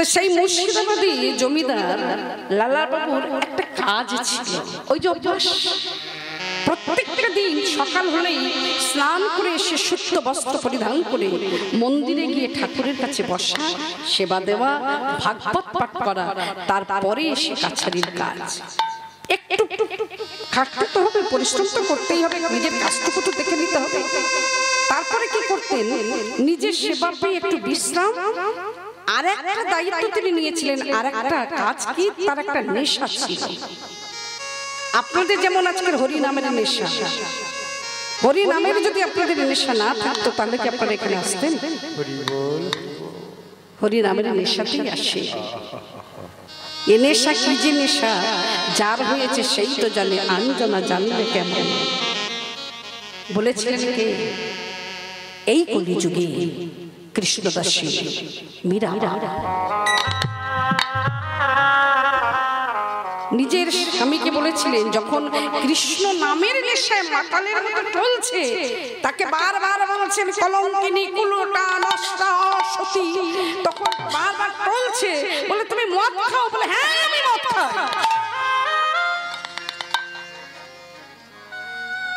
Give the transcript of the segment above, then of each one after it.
তো সেই মুর্শিদাবাদী জমিদার লালা বাবুর একটা কাজ ছিল, ওই যে অভ্যাস, প্রত্যেকটা দিন সকাল হলেই স্নান করে এসে শুদ্ধ বস্ত্র পরিধান করে মন্দিরে গিয়ে ঠাকুরের কাছে বসা, সেবা দেওয়া, ভাগবত পাঠ করা, তারপরে এসে কাছারির কাজ। একটু খাটতে তো হবে, পরিশ্রম তো করতেই হবে, নিজের কাজটুকু তো দেখে নিতে হবে। তারপরে কি করতেন, নিজের সেবা পেয়ে একটু বিশ্রাম, আর একটা দায়িত্ব তিনি নিয়েছিলেন, আর একটা কাজ কি, তার একটা নেশা ছিল। আপনাদের যেমন আজকের হরি নামের নেশা, হরি নামের যদি আপনাদের নেশা না থাকতো তাহলে কি আপনারা এখানে আসতেন? হরি নামের নেশাতেই আসে। এ নেশা কি যে নেশা, যার হয়েছে সেই তো জানে, আঞ্জনা জানবে কেমন। বলেছিলেন কে? এই কলিযুগে কৃষ্ণদাসী মীরা নিজের স্বামীকে বলেছিলেন, যখন কৃষ্ণ নামের নেশায় মাতালের মতো চলছে, তাকে বারবার বলছেন কলঙ্কিনী, কুলটা, নষ্টা, সতী, তখন বারবার চলছে, বলে তুমি মদ খাও? বলে হ্যাঁ আমি মদ খাই।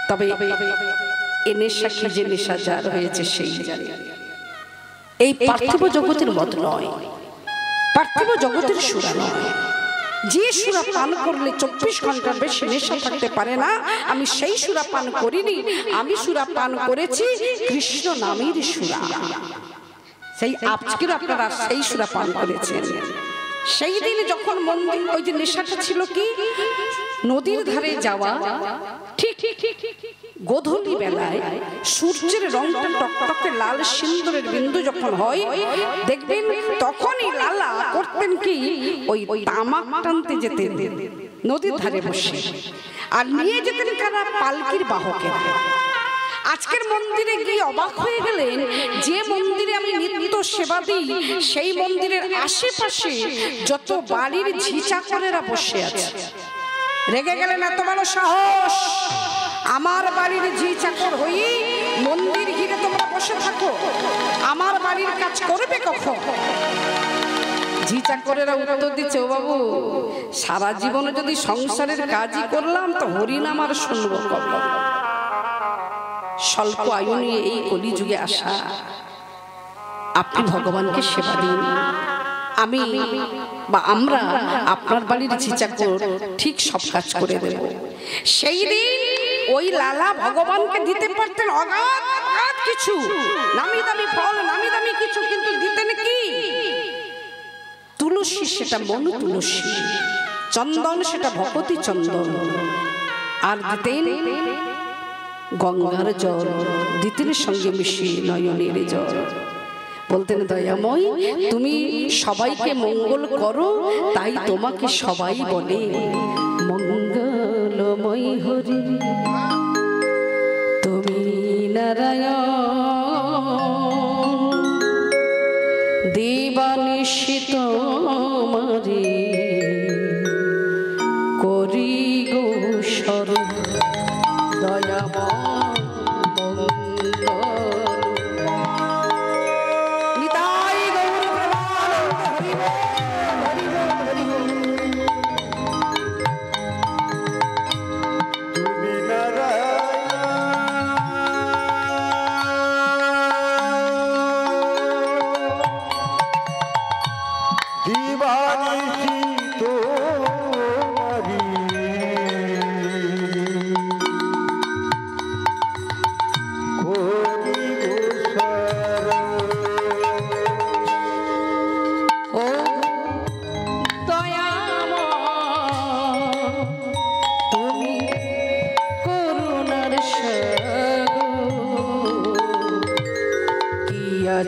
তবে এ নেশা কি যে নেশা, যার হয়েছে সেই জানে। এই পার্থিব জগতের মত নয়, পার্থিব জগতের সুরা নয়। যে সুরা পান করলে 24 ঘন্টার বেশি নেশা থাকতে পারে না, আমি সেই সুরা পান করিনি, আমি সুরা পান করেছি কৃষ্ণ নামের সুরা। সেই আজকের আপনারা সেই সুরা পান করেছেন। সেই দিন যখন মন্দির, ওই যে নেশাটা ছিল কি, নদীর ধারে যাওয়া, ঠিক গোধূলি বেলায় সূর্যের রংটা টকটকে লাল সিন্দুরের বিন্দু যখন হয়, দেখবেন তখনই লালা করতেন কি, ওই তামাক টানতে যেতেন নদীর ধারে বসে, আর নিয়ে যেতেন কারা, পালকির বাহকেরা। আজকের মন্দিরে গিয়ে অবাক হয়ে গেলেন, যে মন্দিরে আমি নিত্য সেবা দিই, সেই মন্দিরের আশেপাশে যত বাড়ির ঝি চাকরেরা বসে আছে। রেগে গেলেন, এত বড় সাহস, আমার বাড়ির ঝি চাকর হই মন্দির ঘিরে তোমরা বসে থাকো, আমার বাড়ির কাজ করবে কখন? ঝি চাকরেরা উত্তর দিচ্ছে, ও বাবু, সারা জীবনে যদি সংসারের কাজই করলাম তো হরিনাম আর শুনবো কবে? স্বল্প আয়ু নিয়ে এই কলিযুগে আসা, আপনি ভগবানকে সেবা দিন, আমি বা আমরা আপনার বাড়ির ঝি চাকর ঠিক সব কাজ করে দেব। সেই দিন ওই লালা ভগবানকে দিতে পারতেন অগাধ কিছু, নামি দামি ফল, নামি দামি কিছু, কিন্তু দিতেন কি? তুলসী, সেটা মনু তুলসী, চন্দন, সেটা ভগবতী চন্দন, আর দিতেন গঙ্গার জল, দিতেন সঙ্গে মিশিয়ে নয়নের জল। বলতেন, দয়াময় তুমি সবাইকে মঙ্গল করো, তাই তোমাকে সবাই বলে মঙ্গলময় হরি, তুমি নারায়ণ, দিবানিশি তোমারে করি গো স্মরণ, দয়াময়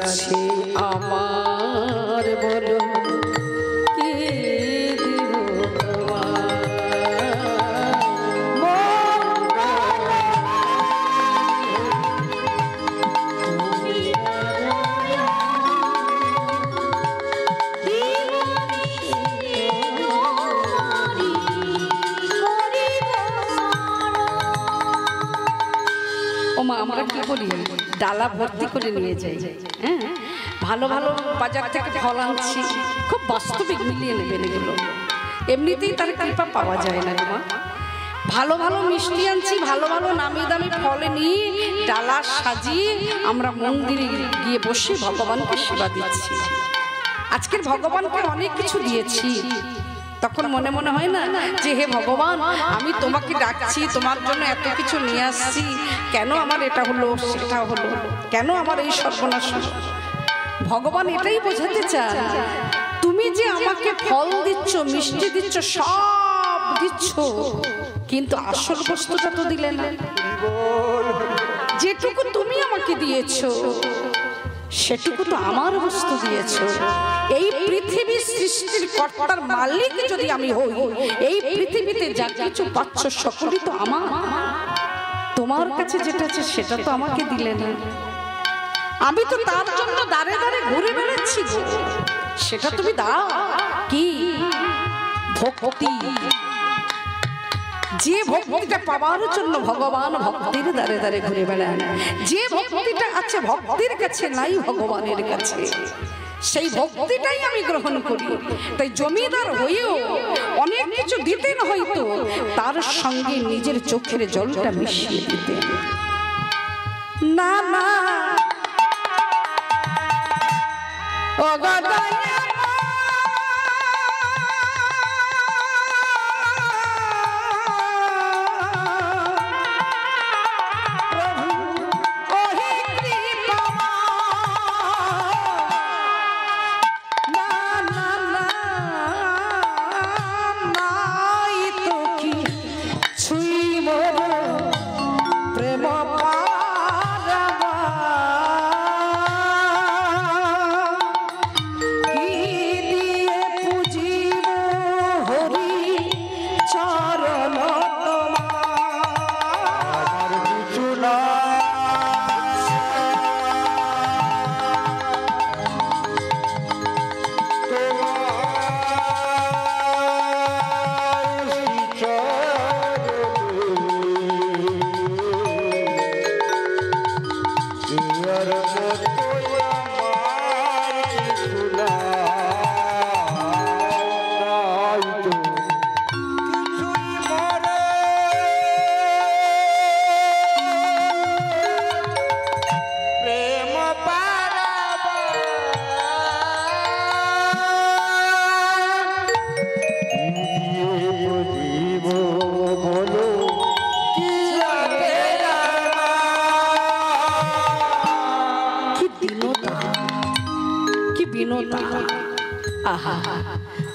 আছে আমার, বলো কি দিব ওমা, আমরা কি করি, ডালা ভর্তি করে নিয়ে যাই, হ্যাঁ, ভালো ভালো বাজার থেকে ফল আনছি, খুব বাস্তবিক মিলিয়ে নেবেন এগুলো, এমনিতেই তার কৃপা পাওয়া যায় না মা। ভালো ভালো মিষ্টি আনছি, ভালো ভালো নামি দামি ফল নিয়ে ডালা সাজিয়ে আমরা মন্দিরে গিয়ে বসে ভগবানকে সেবা দিচ্ছি। আজকের ভগবানকে অনেক কিছু দিয়েছি, তখন মনে মনে হয় না যে হে ভগবান, আমি তোমাকে ডাকছি, তোমার জন্য এত কিছু নিয়ে আসছি, কেন আমার এটা হলো সেটা হলো, কেন আমার এই সর্বনাশ হলো? ভগবান এটাই বোঝাতে চান, তুমি যে আমাকে ফল দিচ্ছ, মিষ্টি দিচ্ছ, সব দিচ্ছ, কিন্তু আসল বস্তুটা তো দিলে না। যেটুকু তুমি আমাকে দিয়েছো সেটুকু তো আমার বস্তু দিয়েছো। এই পৃথিবীর সৃষ্টির কর্তার মালিক যদি আমি হই, এই পৃথিবীতে যা কিছু পাচ্ছ সকলই তো আমার। তোমার কাছে যেটা আছে সেটা তো আমাকে দিলে না। আমি তো তার জন্য দাঁড়ে দাঁড়ে ঘুরে বেড়াচ্ছি, সেটা তুমি দাও। কি ভক্তি, যে ভক্তিটা পাওয়ার জন্য ভগবান ভক্তির দ্বারে দ্বারে ঘুরে বেড়ান, যে ভক্তিটা আছে ভক্তির কাছে নাই ভগবানের কাছে, সেই ভক্তিটাই আমি গ্রহণ করি। তাই জমিদার হয়েও অনেক কিছু দিতেন, হয়তো তার সঙ্গে নিজের চোখের জলটা মিশিয়ে দিতেন না। না ও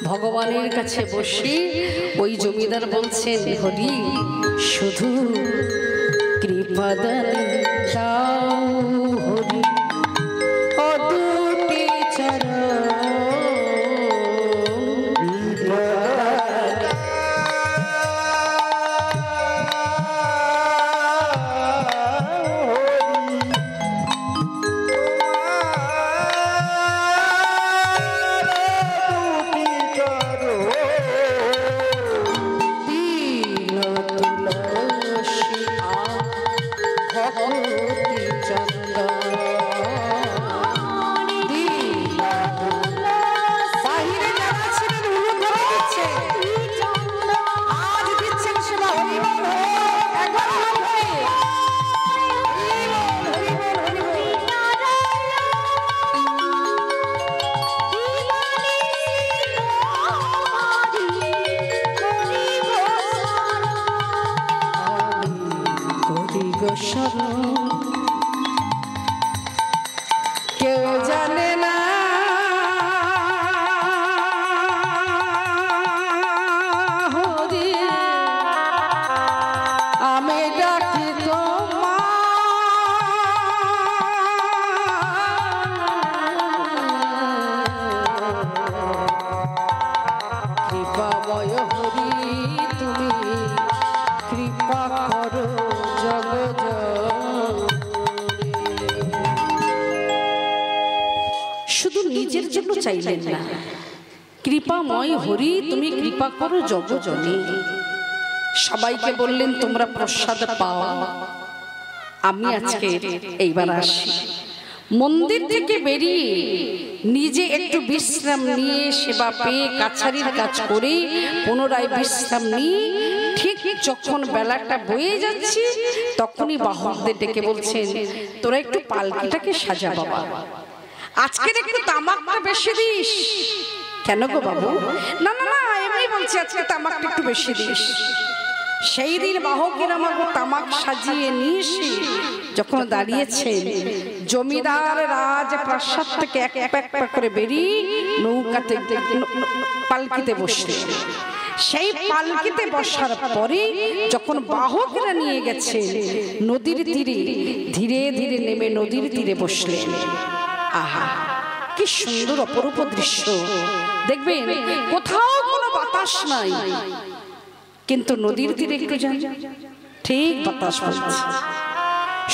ভগবানের কাছে বসে ওই জমিদার বলছেন, হরি শুধু কৃপাদান দাও, হরি ও দুটি চরণ, কেউ জানে না হরি আমি ডাকি তোমার, কৃপাময় হরি তুমি কৃপা করো জগৎ। শুধু নিজের জন্য চাইলেন না, কৃপাময় হরি তুমি কৃপা করো জগজনে। সবাইকে বললেন তোমরা প্রসাদ পাও, আমি আজকে এইবার আসি। মন্দির থেকে বেরিয়ে নিজে একটু বিশ্রাম নিয়ে সেবা পেয়ে কাছারির কাজ করে পুনরায় বিশ্রাম নিয়ে ঠিক যখন বেলাটা বয়ে যাচ্ছে তখনই বাহকদের ডেকে বলছেন, তোরা একটু পালকিটাকে সাজা বাবা, আজকের একটু তামাকটা বেশি দিস। কেন গো বাবু? না না না, এমনি বলছি আজকে তামাকটা একটু বেশি দিস। সেই দিন বাহকের আমাকে তামাক সাজিয়ে নিয়ে এসে যখন দাঁড়িয়েছে, জমিদার রাজ প্রাসাদ থেকে এক এক করে বেরিয়ে নৌকাতে পালকিতে বসে, সেই পালকিতে বসার পরে যখন বাহকরা নিয়ে গেছে নদীর তীরে, ধীরে ধীরে নেমে নদীর তীরে বসলেন। আহা, কি সুন্দর অপরূপ দৃশ্য! দেখবেন কোথাও কোনো বাতাস নাই, কিন্তু নদীর তীরে একটু যান, ঠিক বাতাস বইছে,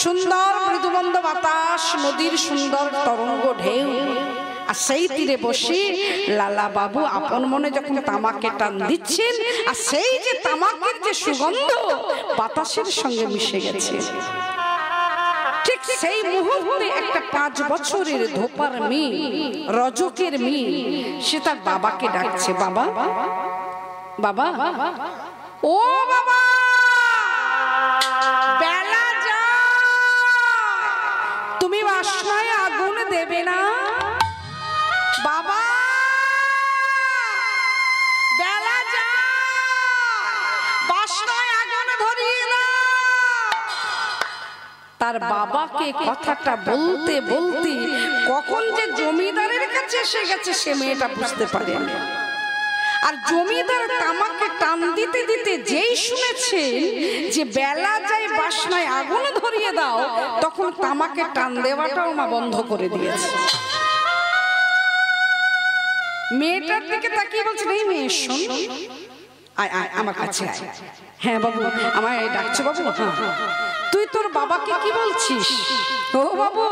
সুন্দর মৃদুমন্দ বাতাস, নদীর সুন্দর তরঙ্গ ঢেউ। আর সেই তীরে বসে লালা বাবু আপন মনে যখন তামাকে টান দিচ্ছেন, আর সেই যে তামাকের যে সুগন্ধ বাতাসের সঙ্গে মিশে গেছে, ঠিক সেই মুহূর্তে একটা 5 বছরের ধোপার মেয়ে, রজকের মেয়ে, সে তার বাবাকে ডাকছে, বাবা বাবা, ও বাবা, বেলা যায়, তুমি বাসনায় আগুন দেবে না? বাবা, বেলা যায়, বাসনায় আগুন ধরিয়ে দাও। তার বাবাকে কথাটা বলতে বলতে কখন যে জমিদারের কাছে এসে গেছে সে মেয়েটা বুঝতে পারে না। আর জমিদার তামাকে টান দিতে দিতে যেই শুনেছে যে বেলা যায় বাসনায় আগুন ধরিয়ে দাও, তখন তামাকে টান দেওয়াটাও মা বন্ধ করে দিয়েছে। মেয়েটার দিকে তাকিয়ে বলছে, এই মেয়ে শোন, আয় আয় আমার কাছে আয়। হ্যাঁ বাবু, আমায় ডাকছো বাবু? হ্যাঁ। তুই তোর বাবাকে কি বলছিস? ও বাবু,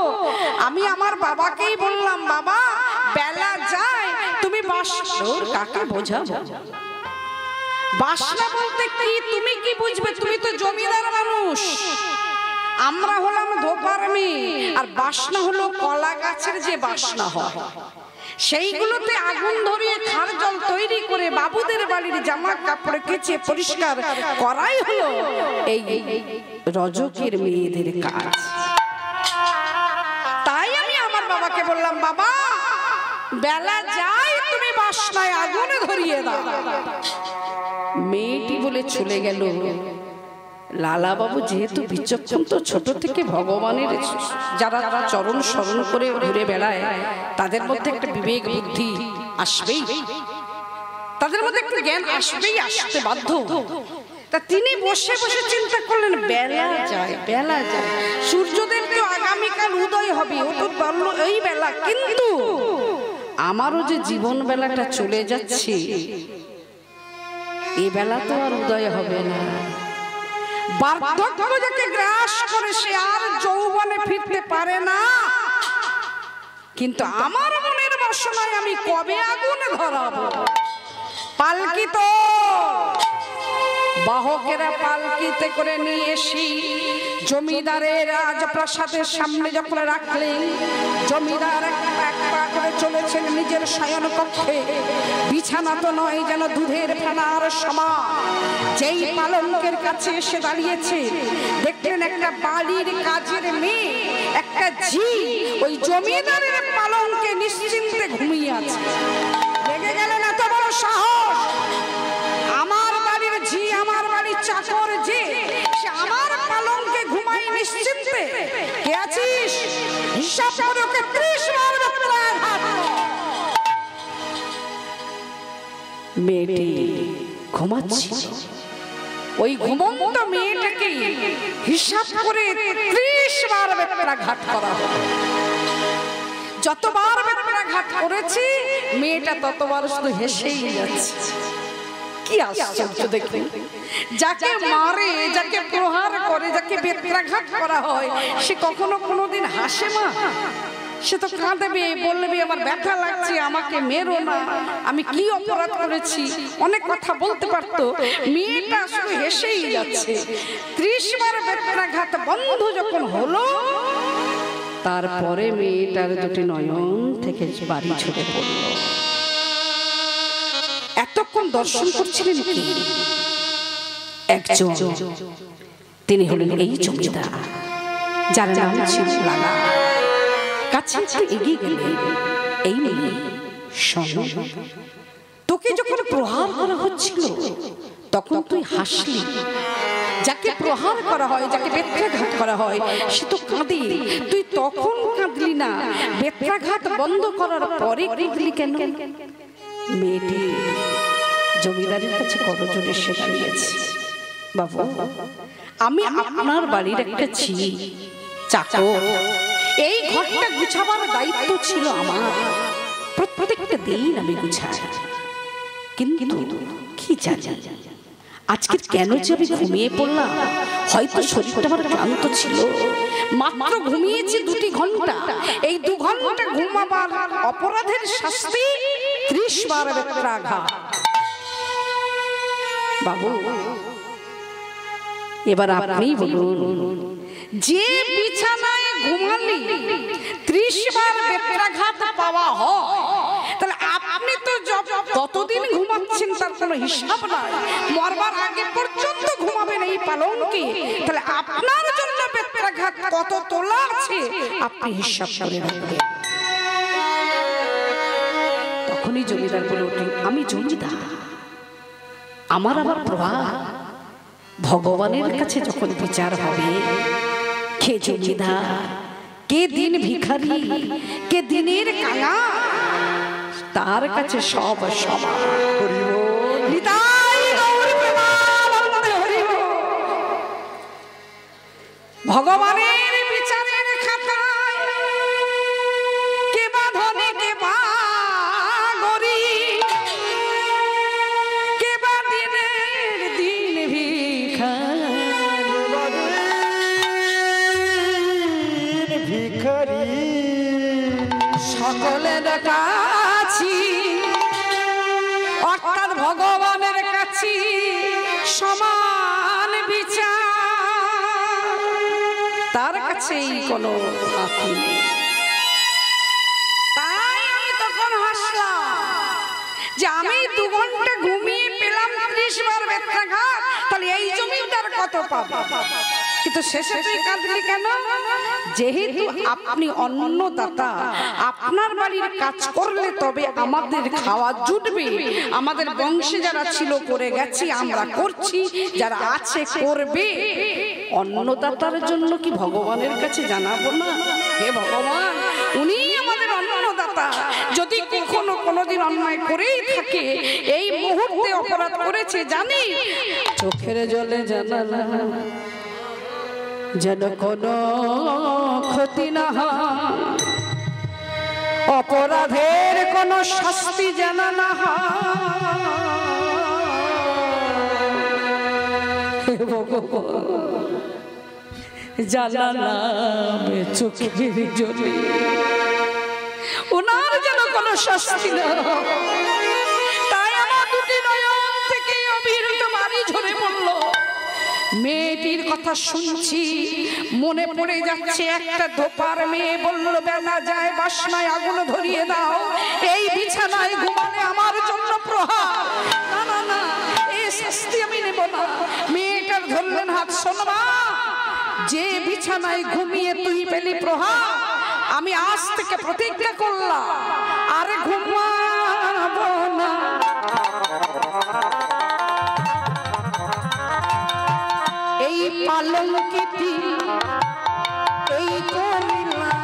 আমি আমার বাবাকেই বললাম, বাবা বেলা যায়, তুমি বাসনা কাকে বোঝাবো? বাসনা বলতে কি তুমি কি বুঝবে? তুমি তো জমিদার মানুষ, আমরা হলাম ধোপার মেয়ে। আর বাসনা হলো কলা গাছের যে বাসনা হয়, সেইগুলোতে আগুন ধরিয়ে খার জল তৈরি করে বাবুদের বাড়ির জামা কাপড় কেচে পরিষ্কার করাই হলো এই রজকের মেয়েদের কাজ। তাই আমি আমার বাবাকে বললাম, বাবা বেলা যায়, তুমি বাসনায় আগুন ধরিয়ে দাও। মেয়েটি বলে চলে গেল। লালা বাবু যেহেতু বিচক্ষণ, তো ছোট থেকে ভগবানের যারা চরণ স্মরণ করে ঘুরে বেড়ায়, তাদের মধ্যে একটা বিবেক বুদ্ধি আসবেই, তাদের মধ্যে একটা জ্ঞান আসবেই, আসতে বাধ্য। তা তিনি বসে বসে চিন্তা করলেন, বেলা যায়, বেলা যায়, সূর্যদেব তো আগামীকাল উদয় হবে, ও তো বলল এই বেলা, কিন্তু আমারও যে জীবন বেলাটা চলে যাচ্ছে, এই বেলা তো আর উদয় হবে না। বার্ধক্য যাকে গ্রাস করে সে আর যৌবনে ফিরতে পারে না, কিন্তু আমার মনের বাসনায় আমি কবে আগুন ধরাবো? পালকি তো বাহকেরা পালকিতে করে নিয়ে এসে জমিদারের রাজপ্রাসাদের সামনে যখন রাখলেন, জমিদার এক পা করে চলেছেন নিজের শয়ন কক্ষে। বিছানা তো নয়, যেন দুধের ফেনার সমান। যেই পালঙ্কের কাছে এসে দাঁড়িয়েছে, দেখলেন একটা বাড়ির কাজের মেয়ে, একটা ঝি ওই জমিদারের পালঙ্কে নিশ্চিন্তে ঘুমিয়ে আছে। লেগে গেলেন, এত বড় সাহস! আমার বাড়ির ঝি, আমার বাড়ির চাকর যে, সে আমার পালঙ্কে ঘুমাই নিশ্চিন্তে। কে আছিস? হিসাব করে ওকে 30 বার বেত্রাঘাত। মেয়েটি ঘুমাচ্ছে, ওই ঘুমন্ত মেয়েটাকে হিসাব করে 30 বার বেত্রাঘাত করা হলো। যতবার বেত্রাঘাত করেছি মেয়েটা ততবার শুধু হেসেই যাচ্ছে। কি আশ্চর্য দেখুন! যাকে মারে, যাকে প্রহার করে, যাকে বেত্রাঘাত করা হয়, সে কখনো কোনোদিন হাসে মা? সে তো কাঁদবে, বলবে আমার ব্যথা লাগছে, আমাকে মেরো না, আমি কি অপরাধ করেছি, অনেক কথা বলতে পারতো। মেয়েটা শুধু হেসেই যাচ্ছে। 30 বার বেত্রাঘাত বন্ধ যখন হলো, তারপরে মেয়েটার দুটি নয়ন থেকে বাড়ি ঝরে পড়ল। এতক্ষণ দর্শন করছিলেন কি? একজন, তিনি হলেন এই জমিদার, যার নাম ছিল লালা। কাছে এগিয়ে গেলে, এই মেয়ে শোনো, তোকে যখন প্রহার করা হচ্ছিল তখন তুই হাসলি। যাকে প্রহার করা হয়, যাকে বেত্রাঘাত করা হয়, সে তো কাঁদে, তুই তখন কাঁদলি না। বেত্রাঘাত বন্ধ করার পরে কাঁদলি কেন? মেয়েটি জমিদারের কাছে করজোড়ে এসে দাঁড়িয়েছে। বাবু, আমি আপনার বাড়ির একটা চাকর, এই ঘরটা গুছাবার দায়িত্ব ছিল আমার। প্রত্যেকটা দিন আমি গুছাই, কিন্তু কি জানি আজকে কেন যে আমি ঘুমিয়ে পড়লাম। হয়তো শরীরটা আমার ক্লান্ত ছিল, মাত্র ঘুমিয়েছি 2 ঘন্টা। এই 2 ঘন্টা ঘুমাবার অপরাধের শাস্তি 30 বার বেত্রাঘাত। বাবু, এবার আপনি বলুন, যে বিছানায় ঘুমালি 30 বার বেত্রাঘাত পাওয়া হয়, তাহলে আপনি তো কতদিন ঘুমাচ্ছেন তার কোনো হিসাব নাই। মরবার আগে পর্যন্ত ঘুমাবেন এই পালঙ্কে, তাহলে আপনার জন্য বেত্রাঘাত কত তোলা আছে আপনি হিসাব করে রাখবেন। তখনই জমিদার বলে উঠলেন, আমি জমিদার, আমার আবার প্রভাব। ভগবানের কাছে যখন বিচার হবে, কে জমিদার, কে দিন ভিখারি, কে দিনের কাঙা, তার কাছে সব সমান। ভগবানের বিচারের খাতায় কে বা ধনী, কে বা গরিব, কে বা দিনের দিন ভিখারি, সকলের কাছে অর্থাৎ ভগবানের কাছে সমান বিচার, তার কাছেই কোনো ফাঁকি নেই। তাই আমি তখন হাসলাম যে আমি 2 ঘন্টা ঘুমিয়ে পেলাম 30 বার বেত্রাঘাত, তাহলে এই জমিদার কত পাবে? কিন্তু শেষে তুই কাঁদলি কেন? যেহেতু আপনি অন্নদাতা, আপনার বাড়ির কাজ করলে তবে আমাদের খাওয়া জুটবে। আমাদের বংশে যারা ছিল করে গেছি, আমরা করছি, যারা আছে করবে। অন্নদাতার জন্য কি ভগবানের কাছে জানাবো না? হে ভগবান, উনি আমাদের অন্নদাতা। যদি কখনো কোনোদিন অন্যায় করেই থাকে, এই মুহূর্তে অপরাধ করেছে জানি, চোখের জলে জানালা যেন কোনো ক্ষতি না হয়, অপরাধের কোনো শাস্তি যেন না হয়। জানালামে চোখের জলে ওনার যেন কোনো শাস্তি না হয়। তাই আমার 2টি নয়ন থেকে অবিরত বাড়ি ঝরে পড়ল। মেয়েটির কথা শুনছি, মনে পড়ে যাচ্ছে একটা ধোপার মেয়ে বলল, বেলা যায় বাসনায় আগুন ধরিয়ে দাও, এই বিছানায় ঘুমালে আমার জন্য প্রহার। না না না, এই শাস্তি আমি নেব না। মেয়েটার ধরলেন হাত, শোনবা, যে বিছানায় ঘুমিয়ে তুই পেলি প্রহার, আমি আজ থেকে প্রতিজ্ঞা করলাম আর ঘুমাবো না। এই পালঙ্কিতি এই করিলাম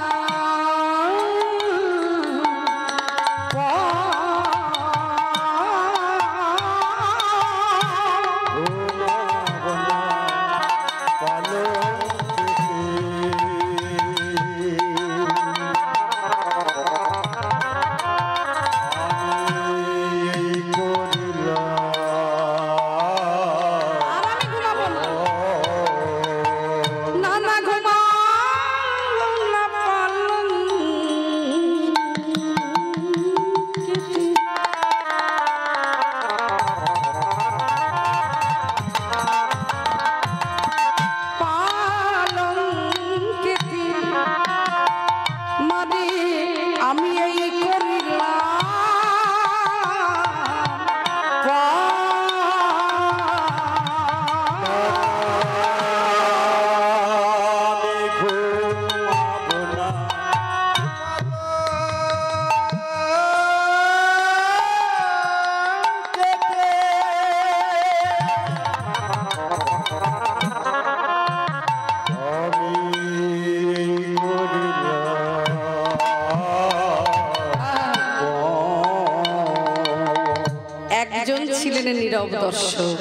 একজন ছিলেন নীরব দর্শক,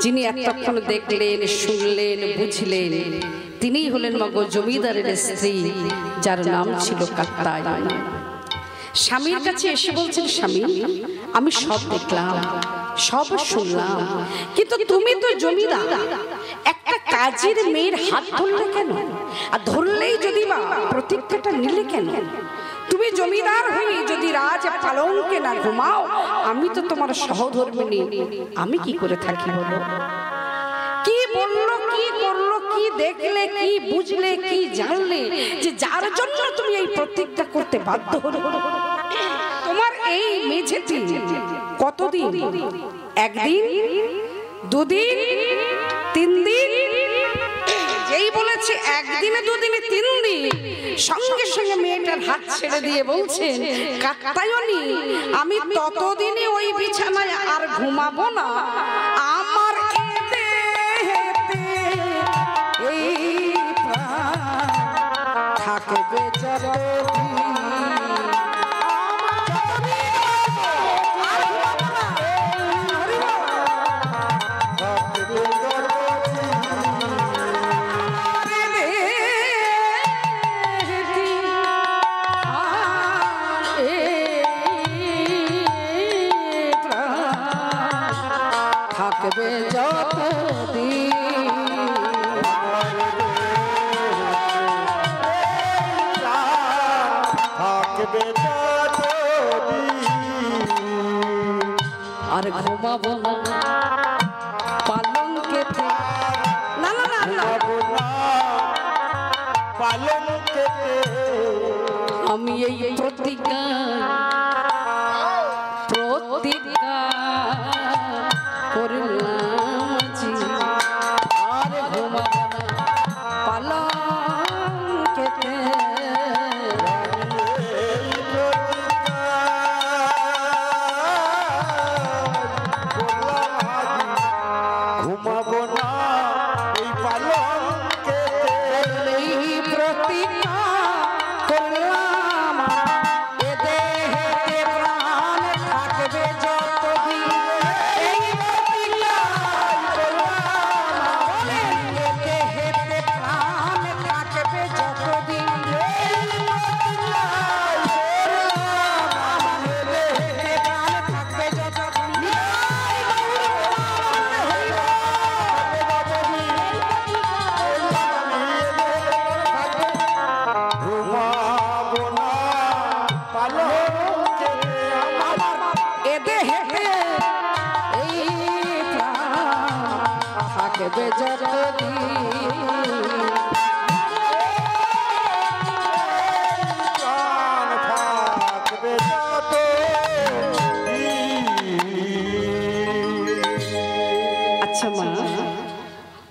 যিনি এতক্ষণ দেখলেন, শুনলেন, বুঝলেন। তিনিই হলেন মগো জমিদারের স্ত্রী, যার নাম ছিল কাত্যায়নী। স্বামীর কাছে এসে বলছেন, স্বামী আমি সব দেখলাম, সব শুনলাম, কিন্তু তুমি তো জমিদার, একটা কাজের মেয়ের হাত ধরলে কেন? আর ধরলেই যদি বা প্রতিজ্ঞাটা নিলে কেন? তুমি জমিদার হয়ে যদি রাজ পালঙ্কে না ঘুমাও, আমি তো তোমার সহধর্মিণী, আমি কি করে থাকি বলো? কি বললো, কি করলো, কি দেখলে, কি বুঝলে, কি জানলে, যে যার জন্য তুমি এই প্রতিজ্ঞা করতে বাধ্য হলো? তোমার এই মেঝেতে কতদিন? একদিন, দুদিন, 3 দিন? যেই বলেছে একদিনে, দুদিনে, 3 দিন, সঙ্গে সঙ্গে মেয়েটার হাত ছেড়ে দিয়ে বলছেন, কাত্যায়নী আমি ততদিনে ওই বিছানায় আর ঘুমাবো না, আমার এই প্রাণ থাকবে যতদিন। আর ঘুমাবো না পালঙ্কেতে, না না না পালঙ্কেতে, আমি এই প্রতিজ্ঞা করলাম জি। আর ঘুমাবো না পালঙ্কেতে,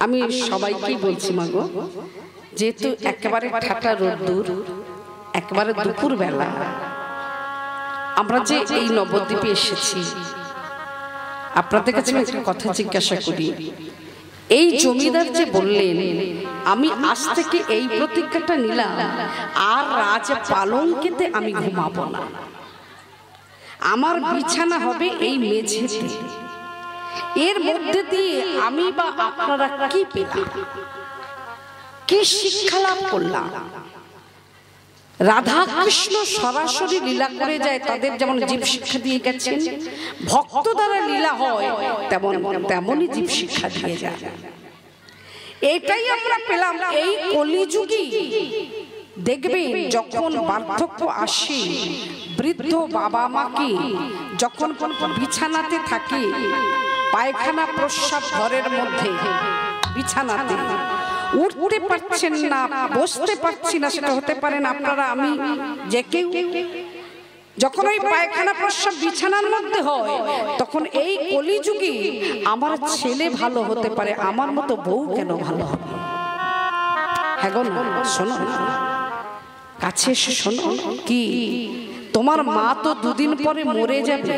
আমি সবাইকেই বলছি মাগো, যেহেতু একেবারে ঠাটা রোদ্দুর, একেবারে দুপুর বেলা, আমরা যে এই নবদ্বীপে এসেছি, আপনাদের কাছে আমি একটা কথা জিজ্ঞাসা করি। এই জমিদার যে বললেন আমি আজ থেকে এই প্রতিজ্ঞাটা নিলাম, আর রাজ পালঙ্কেতে আমি ঘুমাবো না, আমার বিছানা হবে এই মেঝেতে, এর মধ্যে দিয়ে আমি বা আপনারা কি পেলাম, কি শিক্ষা লাভ করলাম? রাধা কৃষ্ণ সরাসরি লীলা করে যায়, তাদের যেমন জীব শিক্ষা দিয়ে গেছেন, ভক্ত দ্বারা লীলা হয় তেমনই জীব শিক্ষা দিয়ে যায়। এটাই আমরা পেলাম এই কলিযুগে। দেখবেন যখন বার্ধক্য আসে, বৃদ্ধ বাবা মাকে যখন বিছানাতে থাকে, পায়খানা প্রস্রাব ঘরের মধ্যে বিছানাতে, উঠতে পারছেন না, বসতে পারছি না, সেটা হতে পারেন আপনারা, আমি, যে কেউ, যখন ওই পায়খানা প্রস্রাব বিছানার মধ্যে হয়, তখন এই কলিযুগে আমার ছেলে ভালো হতে পারে, আমার মতো বউ কেন ভালো হবে? হ্যাঁ গো, না শোনো, কাছে এসে শোনো, কি তোমার মা তো 2 দিন পরে মরে যাবে,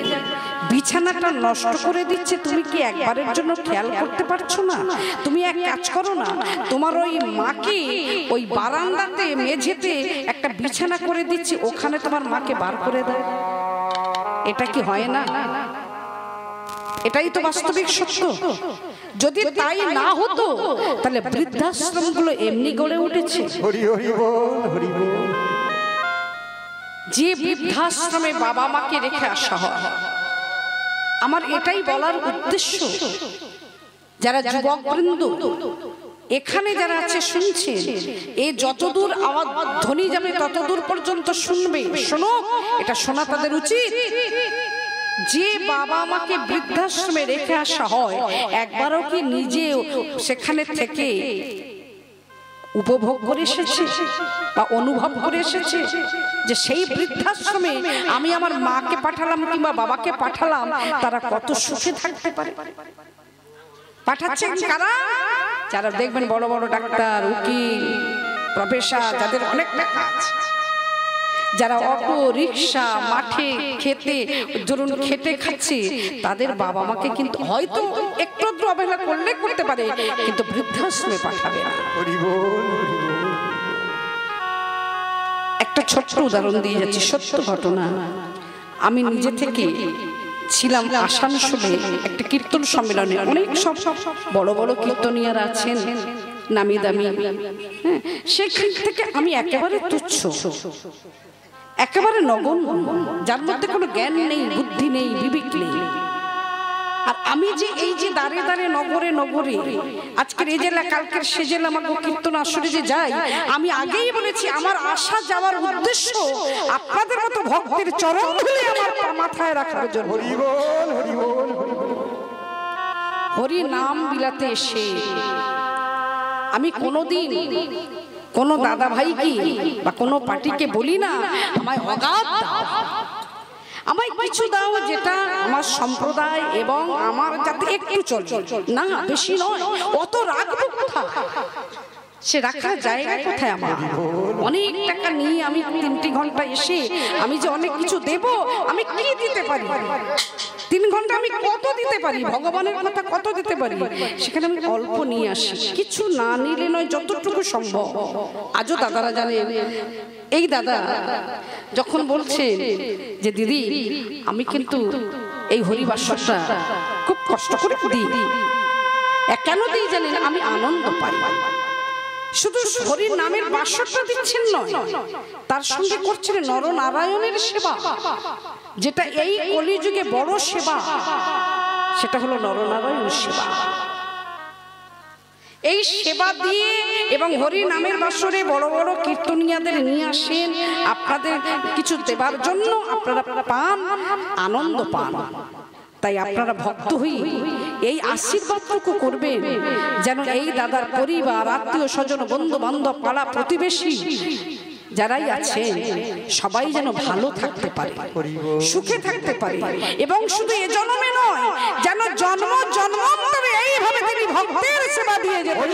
বিছানাটা নষ্ট করে দিচ্ছে, তুমি কি একবারের জন্য খেয়াল করতে পারছো না? তুমি এক কাজ করো না, তোমার ওই মাকে ওই বারান্দাতে মেঝেতে একটা বিছানা করে দিচ্ছি, ওখানে তোমার মাকে বার করে দাও। এটা কি হয় না? এটাই তো বাস্তবিক সত্য। যদি তাই না হতো তাহলে বৃদ্ধাশ্রমগুলো এমনি গড়ে উঠেছে। হরি হরি বল, হরি বল। যে বৃদ্ধাশ্রমে বাবা মাকে রেখে আসা হয়, আমার এটাই বলার উদ্দেশ্য, যারা যুবকবৃন্দ এখানে যারা আছে শুনছে, এই যতদূর আওয়াজ ধ্বনি যাবে ততদূর পর্যন্ত শুনবে। শোনো, এটা শোনা তাদের উচিত। যে বাবা মাকে বৃদ্ধাশ্রমে রেখে আসা হয়, একবারও কি নিজে সেখানে থেকে উপভোগ করে এসেছে বা অনুভব করে এসেছে যে সেই বৃদ্ধাশ্রমে আমি আমার মাকে পাঠালাম কিংবা বাবাকে পাঠালাম, তারা কত সুখে থাকতে পারে? পাঠাচ্ছেন কারা? যারা দেখবেন বড় বড় ডাক্তার, উকিল, প্রফেসর, যাদের অনেক টাকা আছে, যারা অটো রিক্সা, মাঠে খেতে ধরুন খেটে খাচ্ছে, তাদের বাবা মাকে কিন্তু হয়তো একটু অবহেলা করলে করতে পারে, কিন্তু বৃদ্ধাশ্রমে পাঠাবে না। একটা ছোট্ট উদাহরণ দিয়ে যাচ্ছি, সত্য ঘটনা। আমি নিজে থেকে ছিলাম আসানসোলে একটা কীর্তন সম্মেলনে। অনেক সব বড় বড় কীর্তনিয়ারা আছেন, নামি দামি। হ্যাঁ, সেখান থেকে আমি একেবারে তুচ্ছ, একেবারে নগণ্য, যার মধ্যে কোনো জ্ঞান নেই, বুদ্ধি নেই, বিবেক নেই। আর আমি যে এই যে দাঁড়ে দাঁড়ে নগরে নগরে আজকের এই জেলা কালকের সে জেলা আমার কীর্তন আসরে যে যাই, আমি আগেই বলেছি আমার আসা যাওয়ার উদ্দেশ্য আপনাদের মতো ভক্তের চরণ ধুলি আমার মাথায় রাখার জন্য। হরি নাম বিলাতে এসে আমি কোনোদিন কোনো দাদা ভাই কি বা কোনো পার্টিকে বলি না আমায় অগাধ দাও, আমায় কিছু দাও যেটা আমার সম্প্রদায় এবং আমার যাতে একটু চলে, না বেশি নয়। অত রাখবো কোথায়? সে রাখার জায়গা কোথায়? আমার অনেক টাকা নিয়ে আমি 3 ঘন্টা এসে আমি যে অনেক কিছু দেব, আমি কি দিতে পারি? 3 ঘন্টা আমি কত দিতে পারি? ভগবানের কথা কত দিতে পারি? সেখানে আমি অল্প নিয়ে আসি, কিছু না নিলে নয়, যতটুকু সম্ভব। আজও দাদারা জানেন, এই দাদা যখন বলছে যে দিদি আমি কিন্তু এই হরিবাসরটা খুব কষ্ট করে দিই, কেন দিই জানেন? আমি আনন্দ পাই। শুধু হরির নামের বাসরটা দিচ্ছেন নয়, তার সঙ্গে করছেন নরনারায়ণের সেবা, যেটা এই কলিযুগে বড় সেবা, সেটা হলো নরনারায়ণ সেবা। এই সেবা দিয়ে এবং হরি নামের বাসরে বড় বড় কীর্তনিয়াদের নিয়ে আসেন আপনাদের কিছু দেবার জন্য, আপনারা পান, আনন্দ পান। তাই আপনারা ভক্ত হয়ে এই আশীর্বাদটুকু করবেন যেন এই দাদার পরিবার, আত্মীয় স্বজন, বন্ধু বান্ধব, পাড়া প্রতিবেশী যারাই আছে সবাই যেন ভালো থাকতে পারে, সুখে থাকতে পারে, এবং শুধু এ জন্মে নয়, যেন জন্ম জন্মান্তরে এইভাবে তিনি ভক্তের সেবা দিয়ে যেতে।